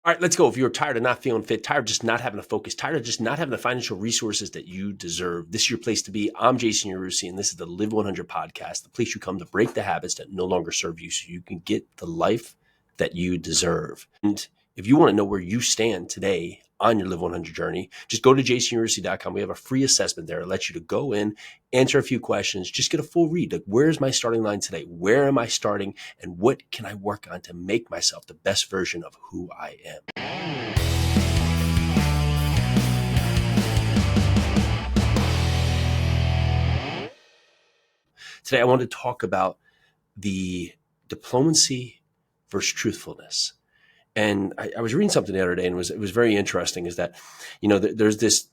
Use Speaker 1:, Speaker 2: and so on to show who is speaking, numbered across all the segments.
Speaker 1: All right, let's go. If you're tired of not feeling fit, tired of just not having a focus, tired of just not having the financial resources that you deserve, this is your place to be. I'm Jason Yarusi, and this is the Live 100 podcast, the place you come to break the habits that no longer serve you so you can get the life that you deserve. And if you want to know where you stand today on your Live 100 journey, just go to jasonyarusi.com. We have a free assessment there. It lets you to go in, answer a few questions, just get a full read. Like, where's my starting line today? Where am I starting? And what can I work on to make myself the best version of who I am? Today, I want to talk about the diplomacy versus truthfulness. And I was reading something the other day, and it was very interesting. Is that, there's this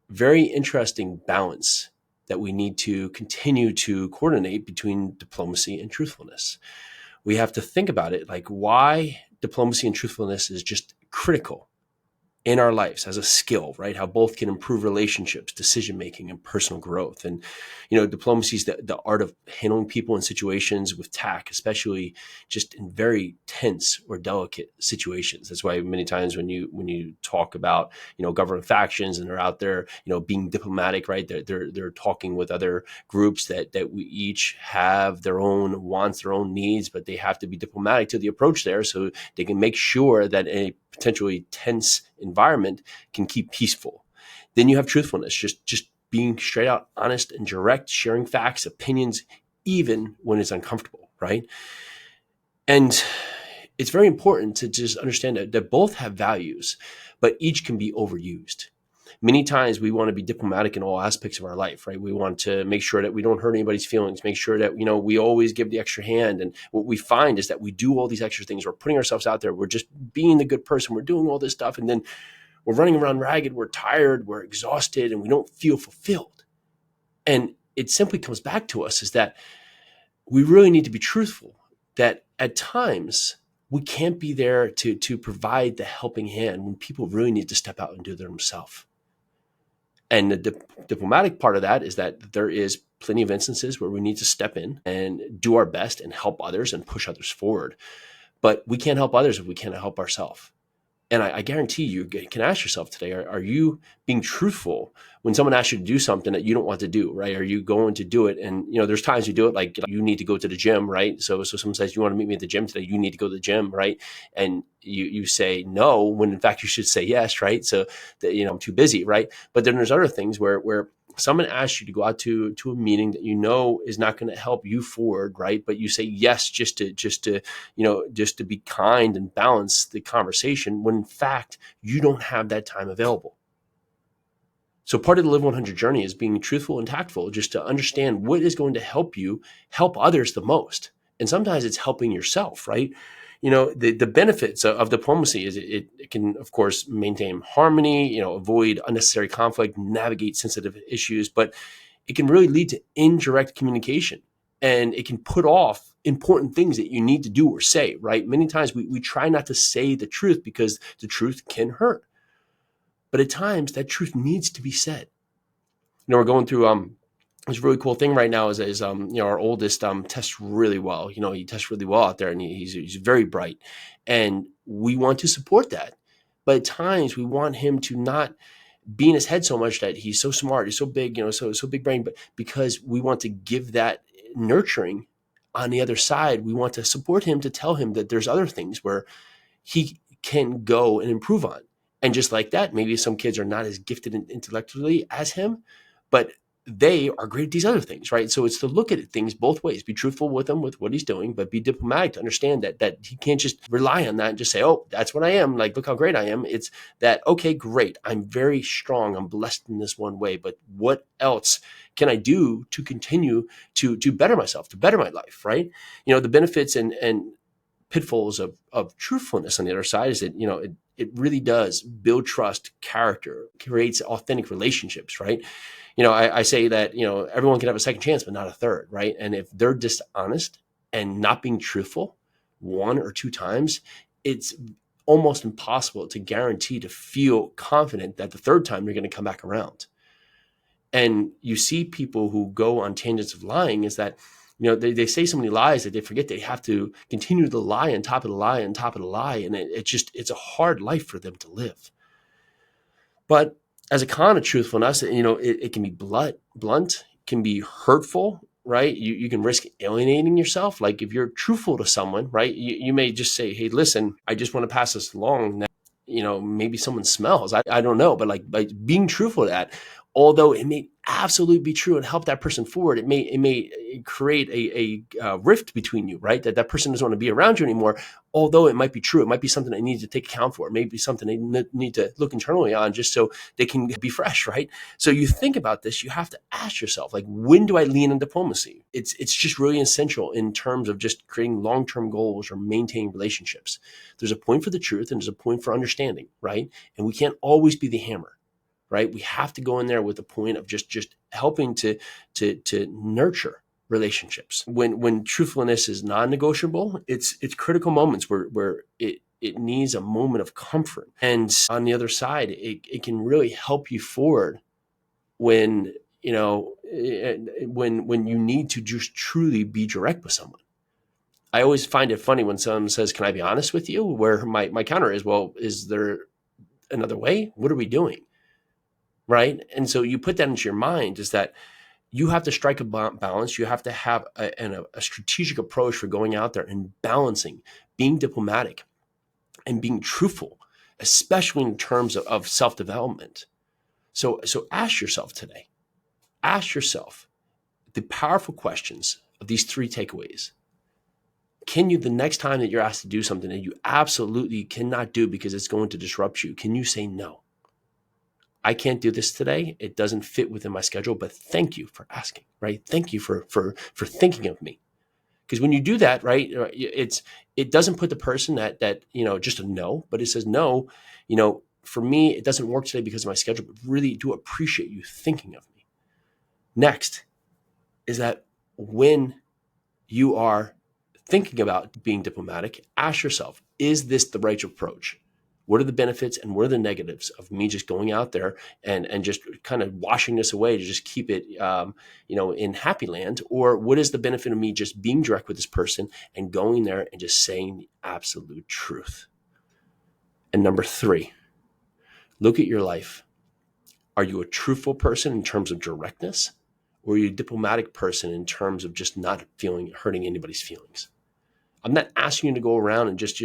Speaker 1: very interesting balance that we need to continue to coordinate between diplomacy and truthfulness. We have to think about it, like why diplomacy and truthfulness is just critical in our lives as a skill, right? How both can improve relationships, decision-making, and personal growth. And, diplomacy is the art of handling people in situations with tact, especially just in very tense or delicate situations. That's why many times when you talk about, government factions and they're out there, being diplomatic, right? They're talking with other groups that we each have their own wants, their own needs, but they have to be diplomatic to the approach there so they can make sure that a potentially tense environment can keep peaceful. Then you have truthfulness, just being straight out honest and direct, sharing facts, opinions, even when it's uncomfortable, right? And it's very important to just understand that both have values, but each can be overused. Many times we want to be diplomatic in all aspects of our life, right? We want to make sure that we don't hurt anybody's feelings, make sure that, we always give the extra hand. And what we find is that we do all these extra things. We're putting ourselves out there. We're just being the good person. We're doing all this stuff. And then we're running around ragged. We're tired. We're exhausted, and we don't feel fulfilled. And it simply comes back to us is that we really need to be truthful, that at times we can't be there to provide the helping hand when people really need to step out and do it themselves. And the diplomatic part of that is that there is plenty of instances where we need to step in and do our best and help others and push others forward. But we can't help others if we can't help ourselves. And I guarantee you can ask yourself today, are you being truthful when someone asks you to do something that you don't want to do, right? Are you going to do it? And, there's times you do it, like you need to go to the gym, right? So someone says, you want to meet me at the gym today, you need to go to the gym, right? And you say no, when in fact you should say yes, right? So that, I'm too busy, right? But then there's other things where someone asks you to go out to a meeting that is not going to help you forward, right? But you say yes just to be kind and balance the conversation, when in fact you don't have that time available. So part of the Live 100 journey is being truthful and tactful, just to understand what is going to help you help others the most. And sometimes it's helping yourself, right? The benefits of diplomacy is it can, of course, maintain harmony, avoid unnecessary conflict, navigate sensitive issues, but it can really lead to indirect communication, and it can put off important things that you need to do or say, right? Many times we try not to say the truth because the truth can hurt. But at times that truth needs to be said. We're going through this really cool thing right now is our oldest tests really well. He tests really well out there, and he's very bright, and we want to support that. But at times we want him to not be in his head so much that he's so smart, he's so big, so big brain, but because we want to give that nurturing on the other side, we want to support him, to tell him that there's other things where he can go and improve on. And just like that, maybe some kids are not as gifted intellectually as him, but they are great at these other things, right? So it's to look at things both ways, be truthful with him, with what he's doing, but be diplomatic to understand that he can't just rely on that and just say, oh, that's what I am. Like, look how great I am. It's that, okay, great. I'm very strong. I'm blessed in this one way, but what else can I do to continue to better myself, to better my life, right? The benefits and pitfalls of truthfulness on the other side is that, it really does build trust, character, creates authentic relationships, right? I say that, everyone can have a second chance, but not a third, right? And if they're dishonest and not being truthful one or two times, it's almost impossible to guarantee to feel confident that the third time they're going to come back around. And you see people who go on tangents of lying is that They say so many lies that they forget they have to continue to lie on top of the lie on top of the lie. And it's a hard life for them to live. But as a con of truthfulness, it can be blunt, can be hurtful, right? You can risk alienating yourself. Like if you're truthful to someone, right? You may just say, hey, listen, I just want to pass this along. Now, maybe someone smells. I don't know. But like by being truthful to that, although it may absolutely be true and help that person forward, it may create a rift between you, right? That person doesn't want to be around you anymore. Although it might be true, it might be something they need to take account for. It may be something they need to look internally on just so they can be fresh, right? So you think about this, you have to ask yourself, like, when do I lean on diplomacy? It's just really essential in terms of just creating long-term goals or maintaining relationships. There's a point for the truth and there's a point for understanding, right? And we can't always be the hammer, right? We have to go in there with a point of just helping to nurture relationships. When truthfulness is non-negotiable, it's critical moments where it needs a moment of comfort. And on the other side, it can really help you forward when when you need to just truly be direct with someone. I always find it funny when someone says, "Can I be honest with you?" Where my counter is, "Well, is there another way? What are we doing?" Right? And so you put that into your mind, is that you have to strike a balance. You have to have a strategic approach for going out there and balancing, being diplomatic and being truthful, especially in terms of self-development. So ask yourself today, ask yourself the powerful questions of these 3 takeaways. Can you, the next time that you're asked to do something that you absolutely cannot do because it's going to disrupt you, can you say no? I can't do this today. It doesn't fit within my schedule, but thank you for asking, right? Thank you for thinking of me. Because when you do that, right, it doesn't put the person that just a no, but it says, no, for me, it doesn't work today because of my schedule, but really do appreciate you thinking of me. Next is that when you are thinking about being diplomatic, ask yourself, is this the right approach? What are the benefits and what are the negatives of me just going out there and just kind of washing this away to just keep it, in happy land? Or what is the benefit of me just being direct with this person and going there and just saying the absolute truth? And number 3, look at your life. Are you a truthful person in terms of directness? Or are you a diplomatic person in terms of just not hurting anybody's feelings? I'm not asking you to go around and just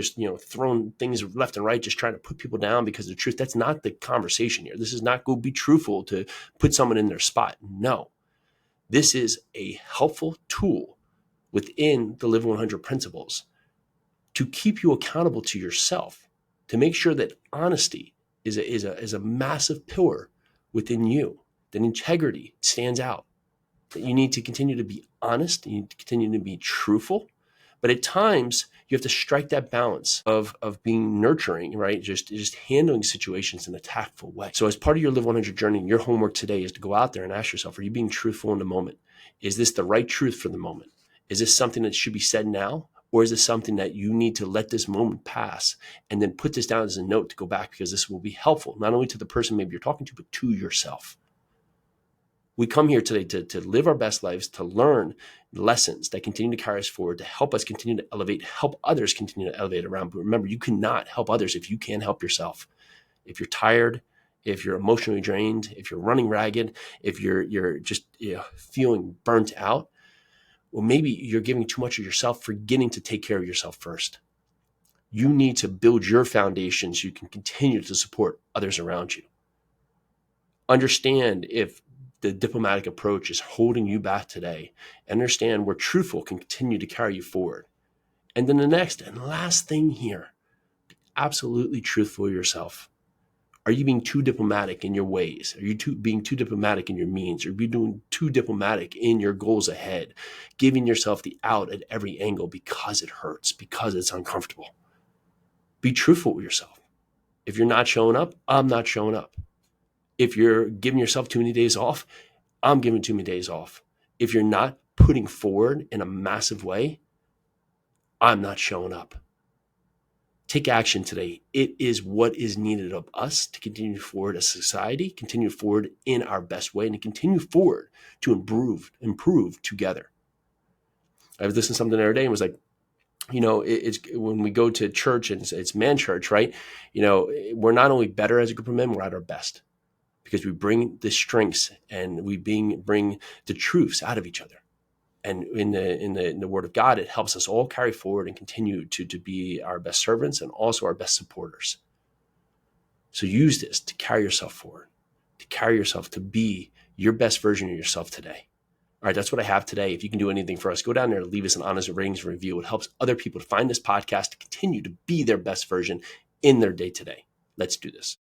Speaker 1: throwing things left and right, just trying to put people down because of the truth. That's not the conversation here. This is not go be truthful to put someone in their spot. No, this is a helpful tool within the Live 100 principles to keep you accountable to yourself, to make sure that honesty is a massive pillar within you, that integrity stands out, that you need to continue to be honest, you need to continue to be truthful. But at times, you have to strike that balance of being nurturing, right? Just handling situations in a tactful way. So as part of your Live 100 journey, your homework today is to go out there and ask yourself, are you being truthful in the moment? Is this the right truth for the moment? Is this something that should be said now? Or is this something that you need to let this moment pass and then put this down as a note to go back, because this will be helpful, not only to the person maybe you're talking to, but to yourself. We come here today to live our best lives, to learn lessons that continue to carry us forward, to help us continue to elevate, help others continue to elevate around. But remember, you cannot help others if you can't help yourself. If you're tired, if you're emotionally drained, if you're running ragged, if you're just feeling burnt out, well, maybe you're giving too much of yourself, forgetting to take care of yourself first. You need to build your foundation so you can continue to support others around you. Understand if the diplomatic approach is holding you back today. Understand where truthful can continue to carry you forward. And then the next and last thing here, be absolutely truthful to yourself. Are you being too diplomatic in your ways? Are you being too diplomatic in your means? Are you being too diplomatic in your goals ahead? Giving yourself the out at every angle because it hurts, because it's uncomfortable. Be truthful with yourself. If you're not showing up, I'm not showing up. If you're giving yourself too many days off, I'm giving too many days off. If you're not putting forward in a massive way, I'm not showing up. Take action today. It is what is needed of us to continue forward as a society, continue forward in our best way, and to continue forward to improve together. I was listening to something the other day and was like, it's when we go to church and it's man church, right? We're not only better as a group of men, we're at our best because we bring the strengths and we bring the truths out of each other. And in the Word of God, it helps us all carry forward and continue to be our best servants and also our best supporters. So use this to carry yourself forward, to carry yourself to be your best version of yourself today. All right, that's what I have today. If you can do anything for us, go down there and leave us an honest ratings and review. It helps other people to find this podcast to continue to be their best version in their day-to-day. Let's do this.